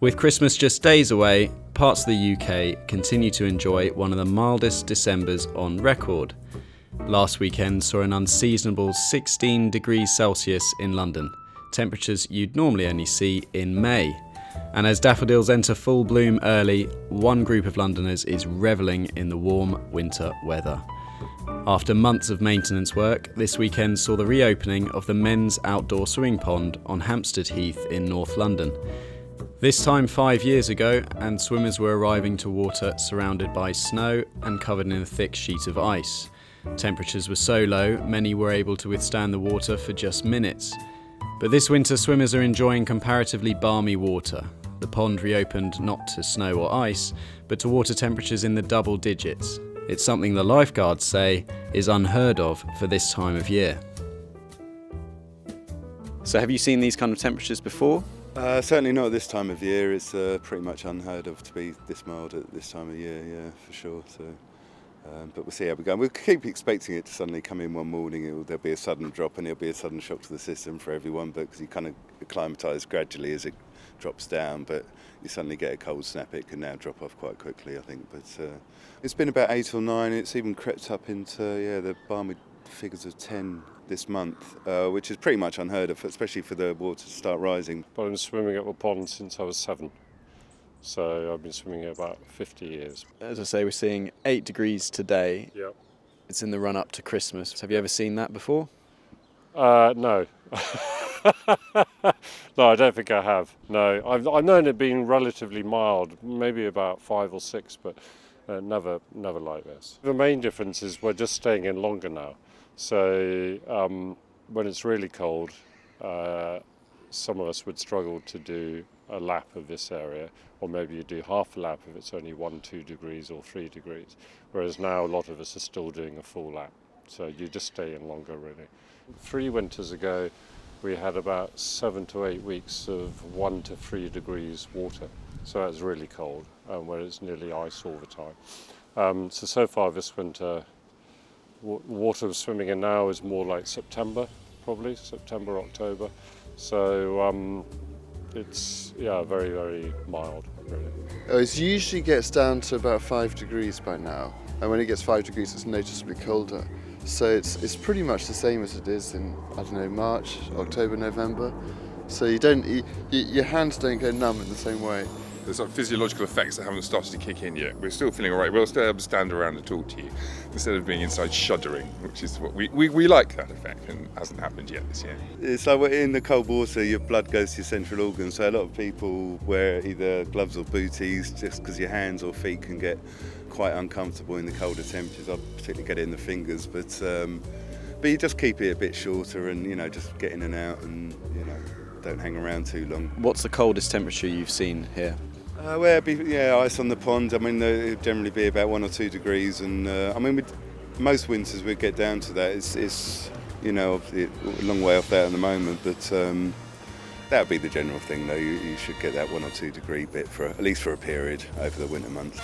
With Christmas just days away, parts of the UK continue to enjoy one of the mildest Decembers on record. Last weekend saw an unseasonable 16 degrees Celsius in London, temperatures you'd normally only see in May. And as daffodils enter full bloom early, one group of Londoners is revelling in the warm winter weather. After months of maintenance work, this weekend saw the reopening of the men's outdoor swimming pond on Hampstead Heath in North London. This time 5 years ago, and swimmers were arriving to water surrounded by snow and covered in a thick sheet of ice. Temperatures were so low, many were able to withstand the water for just minutes. But this winter, swimmers are enjoying comparatively balmy water. The pond reopened not to snow or ice, but to water temperatures in the double digits. It's something the lifeguards say is unheard of for this time of year. So have you seen these kind of temperatures before? Certainly not at this time of year. It's pretty much unheard of to be this mild at this time of year, yeah, for sure. So, but we'll see how we go. We'll keep expecting it to suddenly come in one morning. There'll be a sudden drop and it'll be a sudden shock to the system for everyone, but because you kind of acclimatise gradually as it drops down, but you suddenly get a cold snap, it can now drop off quite quickly, I think. But it's been about 8 or 9. It's even crept up into the balmy figures of 10 this month, which is pretty much unheard of, especially for the water to start rising. But I've been swimming at the pond since I was 7, so I've been swimming here about 50 years. As I say, we're seeing 8 degrees today. Yep. It's in the run up to Christmas. Have you ever seen that before? No. No, I don't think I have. No, I've known it being relatively mild, maybe about 5 or 6, but never like this. The main difference is we're just staying in longer now. So when it's really cold, some of us would struggle to do a lap of this area, or maybe you do half a lap if it's only 1-2 degrees or 3 degrees, whereas now a lot of us are still doing a full lap. So you just stay in longer, really. 3 winters ago, we had about 7 to 8 weeks of 1 to 3 degrees water. So that's really cold, where it's nearly ice all the time. So far this winter, water swimming in now is more like September, probably, September, October. So it's, very, very mild, really. It usually gets down to about 5 degrees by now. And when it gets 5 degrees, it's noticeably colder. So it's pretty much the same as it is in, March, October, November. So your hands don't go numb in the same way. There's some physiological effects that haven't started to kick in yet. We're still feeling all right. We'll still able to stand around and talk to you instead of being inside shuddering, which is what we like that effect, and hasn't happened yet this year. It's like in the cold water, your blood goes to your central organs, so a lot of people wear either gloves or booties just because your hands or feet can get quite uncomfortable in the colder temperatures. I particularly get it in the fingers, but you just keep it a bit shorter and, just get in and out and, don't hang around too long. What's the coldest temperature you've seen here? It'd be ice on the pond. It'd generally be about 1 or 2 degrees, and most winters we'd get down to that. It's a long way off that at the moment, but that would be the general thing, though. You should get that 1 or 2 degree bit at least for a period over the winter months.